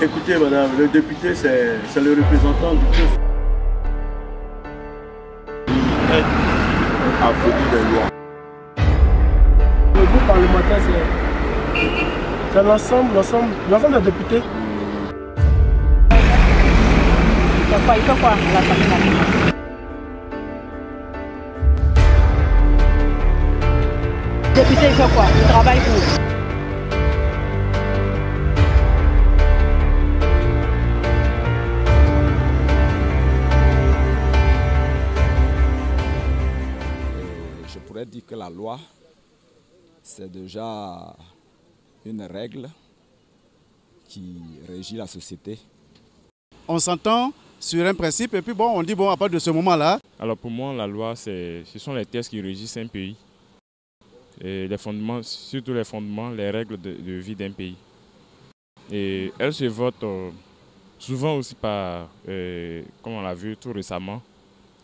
Écoutez, madame, le député, c'est le représentant du peuple. Affaibli des lois. Le groupe parlementaire, c'est l'ensemble des députés. Il fait quoi à l'Assemblée nationale? Le député, il fait quoi? Il travaille où? Je pourrais dire que la loi, c'est déjà une règle qui régit la société. On s'entend sur un principe et puis bon, on dit bon, à partir de ce moment-là. Alors pour moi, la loi, ce sont les textes qui régissent un pays. Et les fondements, surtout les fondements, les règles de vie d'un pays. Et elles se votent souvent aussi par, comme on l'a vu tout récemment,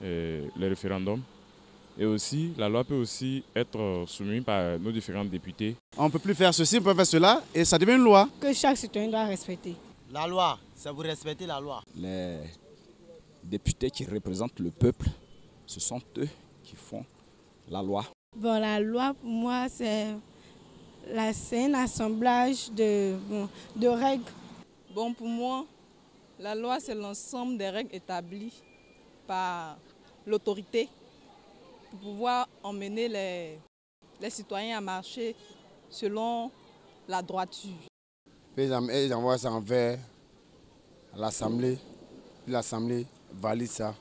les référendums. Et aussi, la loi peut aussi être soumise par nos différents députés. On ne peut plus faire ceci, on peut faire cela, et ça devient une loi. Que chaque citoyen doit respecter. La loi, c'est vous respecter la loi. Les députés qui représentent le peuple, ce sont eux qui font la loi. Bon, la loi, pour moi, c'est un assemblage de règles. Bon, pour moi, la loi, c'est l'ensemble des règles établies par l'autorité pour pouvoir emmener les citoyens à marcher selon la droiture. Puis ils envoient ça envers l'Assemblée, puis l'Assemblée valide ça.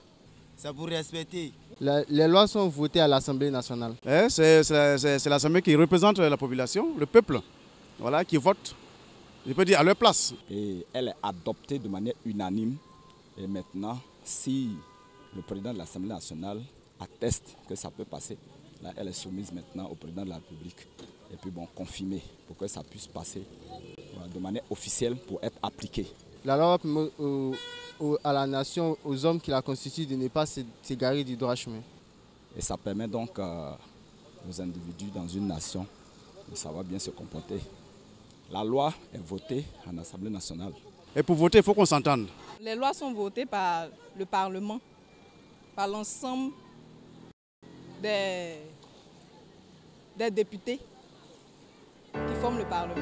C'est pour respecter. Les lois sont votées à l'Assemblée nationale. C'est l'Assemblée qui représente la population, le peuple, voilà, qui vote, je peux dire, à leur place. Et elle est adoptée de manière unanime. Et maintenant, si le président de l'Assemblée nationale atteste que ça peut passer, là, elle est soumise maintenant au président de la République. Et puis bon, confirmée pour que ça puisse passer de manière officielle pour être appliquée. La loi permet à la nation, aux hommes qui la constituent, de ne pas s'égarer du droit chemin. Et ça permet donc aux individus dans une nation de savoir bien se comporter. La loi est votée en Assemblée nationale. Et pour voter, il faut qu'on s'entende. Les lois sont votées par le Parlement, par l'ensemble des députés qui forment le Parlement.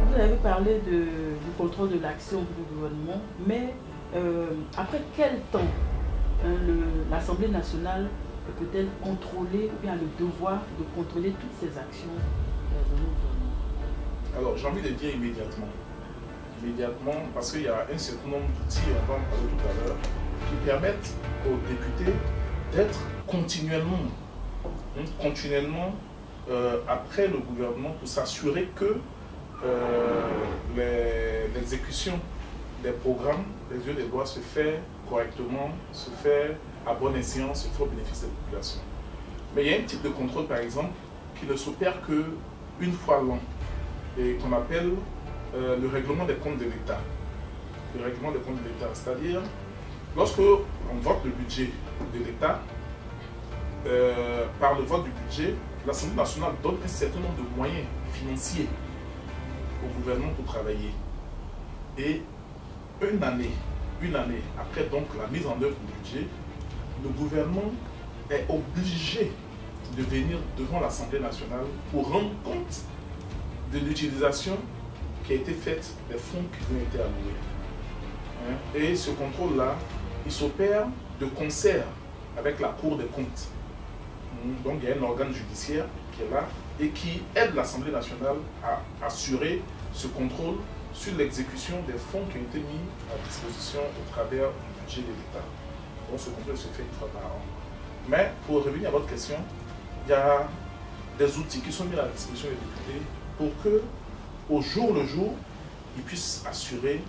Vous avez parlé du contrôle de l'action du gouvernement, mais après quel temps l'Assemblée nationale peut-elle contrôler ou bien a le devoir de contrôler toutes ces actions de nos gouvernements? Alors j'ai envie de dire immédiatement. Immédiatement, parce qu'il y a un certain nombre d'outils, on va en parler tout à l'heure, qui permettent aux députés d'être continuellement après le gouvernement pour s'assurer que l'exécution des programmes, des yeux des lois se fait correctement, se fait à bon escient, se fait au bénéfice des populations. Mais il y a un type de contrôle, par exemple, qui ne s'opère qu'une fois l'an et qu'on appelle le règlement des comptes de l'État. Le règlement des comptes de l'État, c'est-à-dire lorsque on vote le budget de l'État, par le vote du budget, l'Assemblée nationale donne un certain nombre de moyens financiers au gouvernement pour travailler. Et une année après donc la mise en œuvre du budget, le gouvernement est obligé de venir devant l'Assemblée nationale pour rendre compte de l'utilisation qui a été faite des fonds qui ont été alloués. Et ce contrôle-là, il s'opère de concert avec la Cour des comptes. Donc il y a un organe judiciaire qui est là et qui aide l'Assemblée nationale à assurer ce contrôle sur l'exécution des fonds qui ont été mis à disposition au travers du budget de l'État. Donc ce contrôle se fait une fois par an. Mais pour revenir à votre question, il y a des outils qui sont mis à la disposition des députés pour que, au jour le jour, ils puissent assurer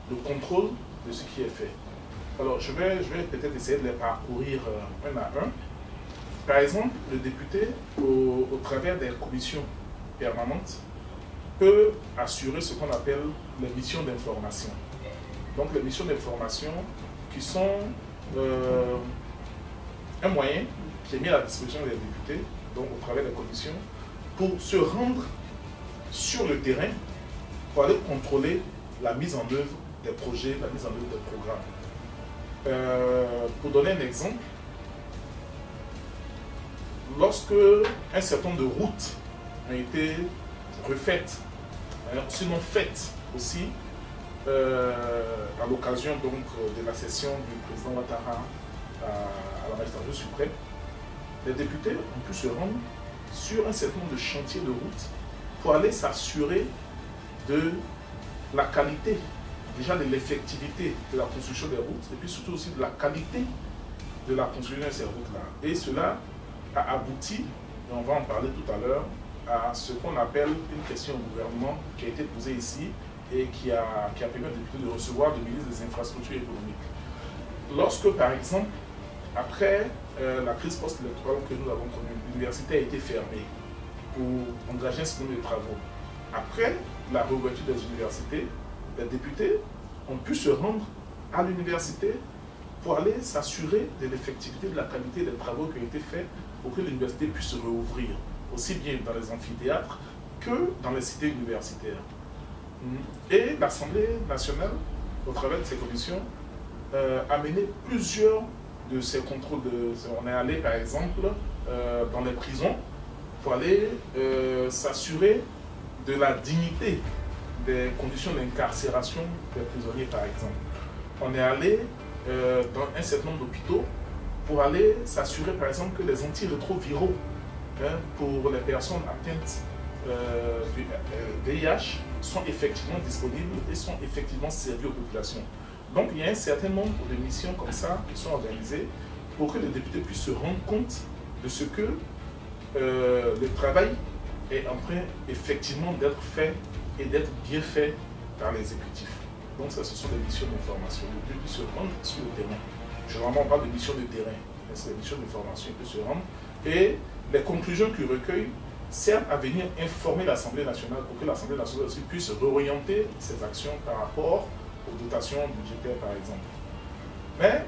le contrôle de ce qui est fait. Alors je vais peut-être essayer de les parcourir un à un. Par exemple, le député, au travers des commissions permanentes, peut assurer ce qu'on appelle les missions d'information. Donc les missions d'information qui sont un moyen qui est mis à la disposition des députés donc au travers des commissions, pour se rendre sur le terrain, pour aller contrôler la mise en œuvre des projets, la mise en œuvre des programmes. Pour donner un exemple, lorsque un certain nombre de routes ont été refaites, sinon faites aussi, à l'occasion donc de la session du président Ouattara à la magistrature suprême, les députés ont pu se rendre sur un certain nombre de chantiers de routes pour aller s'assurer de la qualité, déjà de l'effectivité de la construction des routes, et puis surtout aussi de la qualité de la construction de ces routes-là. Et cela a abouti, et on va en parler tout à l'heure, à ce qu'on appelle une question au gouvernement qui a été posée ici et qui a permis aux députés de recevoir le ministre des Infrastructures économiques. Lorsque, par exemple, après la crise post-électorale que nous avons connue, l'université a été fermée pour engager un certain nombre de travaux. Après la réouverture des universités, les députés ont pu se rendre à l'université pour aller s'assurer de l'effectivité, de la qualité des travaux qui ont été faits pour que l'université puisse se réouvrir, aussi bien dans les amphithéâtres que dans les cités universitaires. Et l'Assemblée nationale, au travers de ces commissions, a mené plusieurs de ces contrôles. On est allé, par exemple, dans les prisons pour aller s'assurer de la dignité des conditions d'incarcération des prisonniers, par exemple. On est allé dans un certain nombre d'hôpitaux pour aller s'assurer, par exemple, que les antirétroviraux pour les personnes atteintes du VIH sont effectivement disponibles et sont effectivement servis aux populations. Donc il y a un certain nombre de missions comme ça qui sont organisées pour que les députés puissent se rendre compte de ce que le travail est en train effectivement d'être fait et d'être bien fait par l'exécutif. Donc ça, ce sont des missions d'information. Le but de se rendre sur le terrain. Je ne parle pas de missions de terrain, mais c'est des missions d'information qui se rendre. Et les conclusions qu'ils recueillent servent à venir informer l'Assemblée nationale pour que l'Assemblée nationale aussi puisse réorienter ses actions par rapport aux dotations budgétaires, par exemple. Mais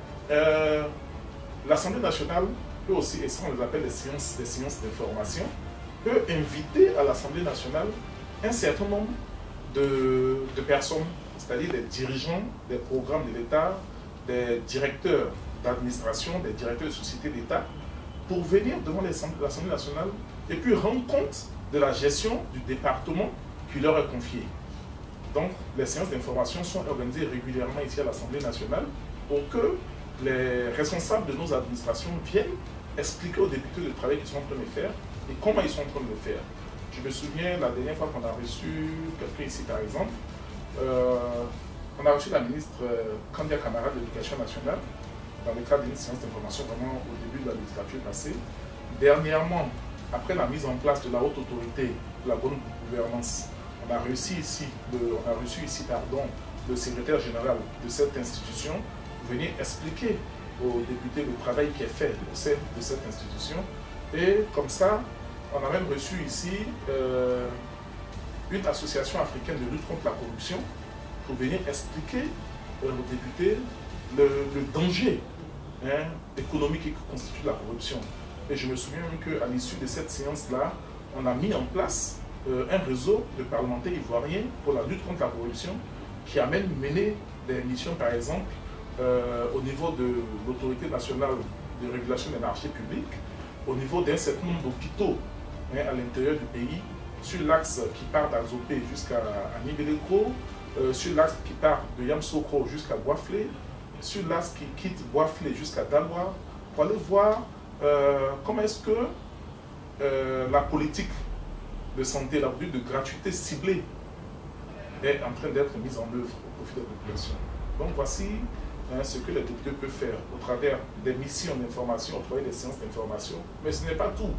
l'Assemblée nationale peut aussi, et ça on les appelle des séances d'information, peut inviter à l'Assemblée nationale un certain nombre de personnes, c'est-à-dire des dirigeants des programmes de l'État, des directeurs d'administration, des directeurs de sociétés d'État, pour venir devant l'Assemblée nationale et puis rendre compte de la gestion du département qui leur est confié. Donc, les séances d'information sont organisées régulièrement ici à l'Assemblée nationale pour que les responsables de nos administrations viennent expliquer aux députés le travail qu'ils sont en train de faire et comment ils sont en train de le faire. Je me souviens, la dernière fois qu'on a reçu quelqu'un ici, par exemple, on a reçu la ministre Kandia Camara de l'Éducation nationale dans le cadre d'une séance d'information vraiment au début de la législature passée. Dernièrement, après la mise en place de la haute autorité de la bonne gouvernance, on a reçu ici le secrétaire général de cette institution pour venir expliquer aux députés le travail qui est fait au sein de cette institution. Et comme ça, on a même reçu ici une association africaine de lutte contre la corruption pour venir expliquer aux députés le danger économique qui constitue la corruption. Et je me souviens qu'à l'issue de cette séance-là, on a mis en place un réseau de parlementaires ivoiriens pour la lutte contre la corruption qui a même mené des missions, par exemple, au niveau de l'autorité nationale de régulation des marchés publics, au niveau d'un certain nombre d'hôpitaux à l'intérieur du pays, sur l'axe qui part d'Azopé jusqu'à Nibeleko, sur l'axe qui part de Yamsokro jusqu'à Boisflé, sur l'axe qui quitte Boisflé jusqu'à Daloa, pour aller voir comment est-ce que la politique de santé, la politique de gratuité ciblée est en train d'être mise en œuvre au profit de la population. Donc voici ce que les députés peuvent faire au travers des missions d'information, au travers des séances d'information. Mais ce n'est pas tout.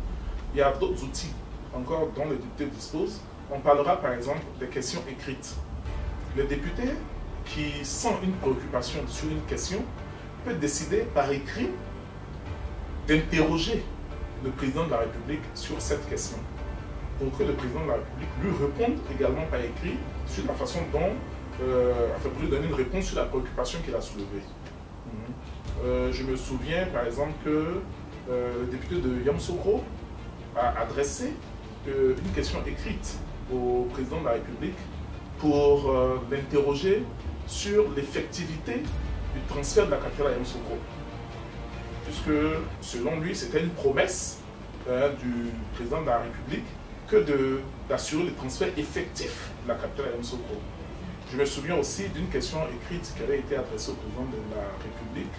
Il y a d'autres outils encore dont les députés disposent. On parlera par exemple des questions écrites. Le député qui sent une préoccupation sur une question peut décider par écrit d'interroger le président de la République sur cette question, pour que le président de la République lui réponde également par écrit sur la façon dont, pour lui donner une réponse sur la préoccupation qu'il a soulevée. Je me souviens par exemple que le député de Yamsokro a adressé une question écrite au président de la République pour l'interroger sur l'effectivité du transfert de la capitale à Yamoussoukro. Puisque, selon lui, c'était une promesse du président de la République que d'assurer le transfert effectif de la capitale à Yamoussoukro. Je me souviens aussi d'une question écrite qui avait été adressée au président de la République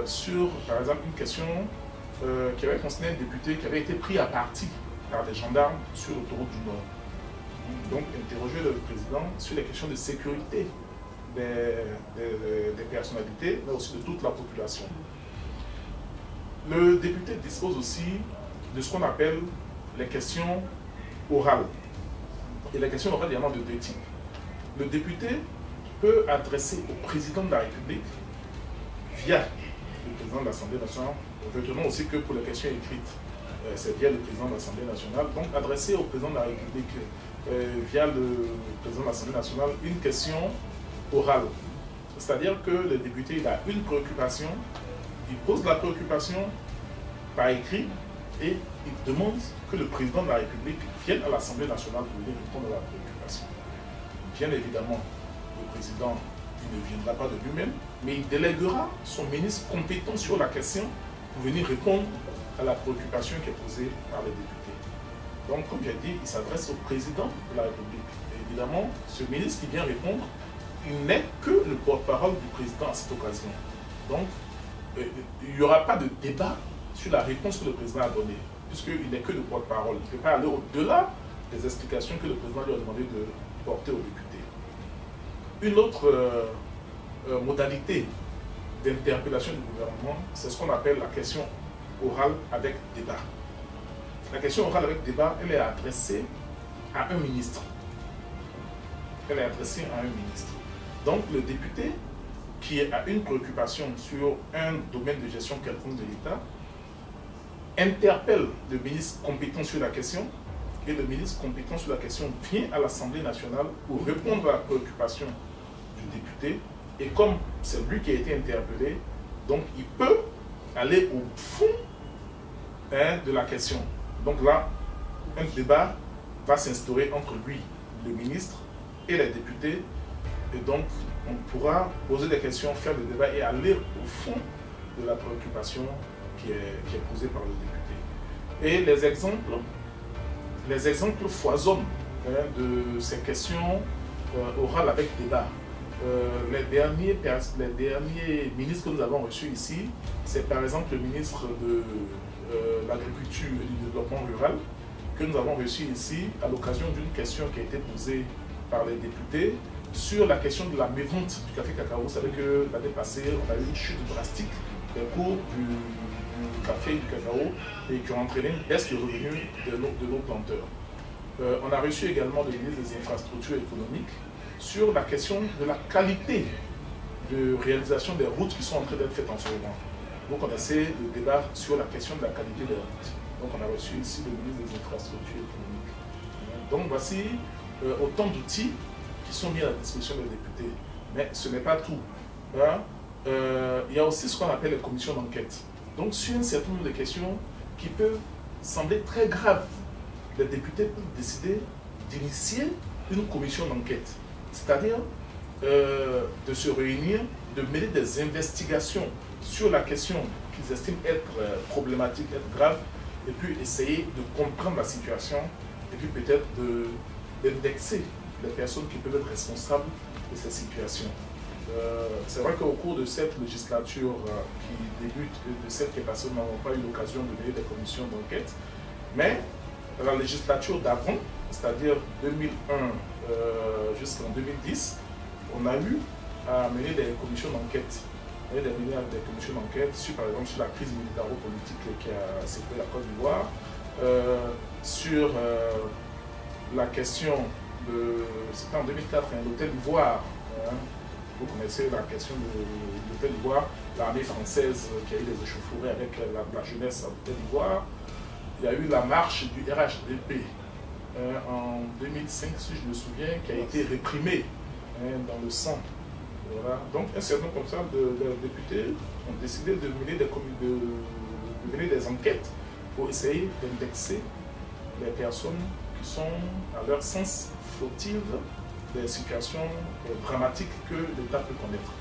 sur, par exemple, une question qui avait concerné un député qui avait été pris à partie par des gendarmes sur l'autoroute du Nord. Donc, interroger le président sur les questions de sécurité des personnalités, mais aussi de toute la population. Le député dispose aussi de ce qu'on appelle les questions orales. Et les questions orales, il y en a de deux types. Le député peut adresser au président de la République via le président de l'Assemblée nationale. Retenons aussi que pour les questions écrites, c'est via le président de l'Assemblée nationale. Donc, adresser au président de la République via le président de l'Assemblée nationale une question orale. C'est-à-dire que le député il a une préoccupation, il pose la préoccupation par écrit et il demande que le président de la République vienne à l'Assemblée nationale pour venir répondre à la préoccupation. Bien évidemment, le président il ne viendra pas de lui-même, mais il déléguera son ministre compétent sur la question pour venir répondre à la préoccupation qui est posée par les députés. Donc, comme j'ai dit, il s'adresse au président de la République. Et évidemment, ce ministre qui vient répondre, il n'est que le porte-parole du président à cette occasion. Donc, il n'y aura pas de débat sur la réponse que le président a donnée, puisqu'il n'est que le porte-parole. Il ne peut pas aller au-delà des explications que le président lui a demandé de porter aux députés. Une autre modalité d'interpellation du gouvernement, c'est ce qu'on appelle la question orale avec débat. La question orale avec débat, elle est adressée à un ministre. Elle est adressée à un ministre. Donc le député qui a une préoccupation sur un domaine de gestion quelconque de l'État interpelle le ministre compétent sur la question et le ministre compétent sur la question vient à l'Assemblée nationale pour répondre à la préoccupation du député. Et comme c'est lui qui a été interpellé, donc il peut aller au fond de la question. Donc là, un débat va s'instaurer entre lui, le ministre, et les députés. Et donc, on pourra poser des questions, faire le débat et aller au fond de la préoccupation qui est posée par le député. Et les exemples foisonnent de ces questions orales avec débat. Les derniers ministres que nous avons reçus ici, c'est par exemple le ministre de l'Agriculture et du Développement Rural, que nous avons reçu ici à l'occasion d'une question qui a été posée par les députés sur la question de la mévente du café cacao. Vous savez que l'année passée, on a eu une chute drastique des cours du café et du cacao et qui ont entraîné une baisse de revenus de nos planteurs. On a reçu également le ministre des Infrastructures économiques sur la question de la qualité de réalisation des routes qui sont en train d'être faites en ce moment. Vous connaissez le débat sur la question de la qualité des routes. Donc on a reçu ici le ministre des Infrastructures économiques. Donc voici autant d'outils qui sont mis à la disposition des députés. Mais ce n'est pas tout. Il y a aussi ce qu'on appelle les commissions d'enquête. Donc sur un certain nombre de questions qui peuvent sembler très graves, les députés peuvent décider d'initier une commission d'enquête. C'est-à-dire de se réunir, de mener des investigations sur la question qu'ils estiment être problématique, être grave, et puis essayer de comprendre la situation, et puis peut-être d'indexer les personnes qui peuvent être responsables de ces situations. C'est vrai qu'au cours de cette législature qui débute et de celle qui est passée, nous n'avons pas eu l'occasion de mener des commissions d'enquête, mais dans la législature d'avant, c'est-à-dire 2001 jusqu'en 2010, on a eu à mener des commissions d'enquête. Des commissions d'enquête sur, par exemple, sur la crise militaro-politique qui a secoué la Côte d'Ivoire, sur la question de, c'était en 2004, l'hôtel Ivoire. Vous connaissez la question de l'hôtel Ivoire, l'armée française qui a eu des échauffourées avec la jeunesse à l'hôtel Ivoire. Il y a eu la marche du RHDP en 2005, si je me souviens, qui a été réprimée dans le sang. Voilà. Donc un certain nombre comme ça de députés ont décidé de mener des enquêtes pour essayer d'indexer les personnes qui sont, à leur sens, fautives des situations dramatiques que l'État peut connaître.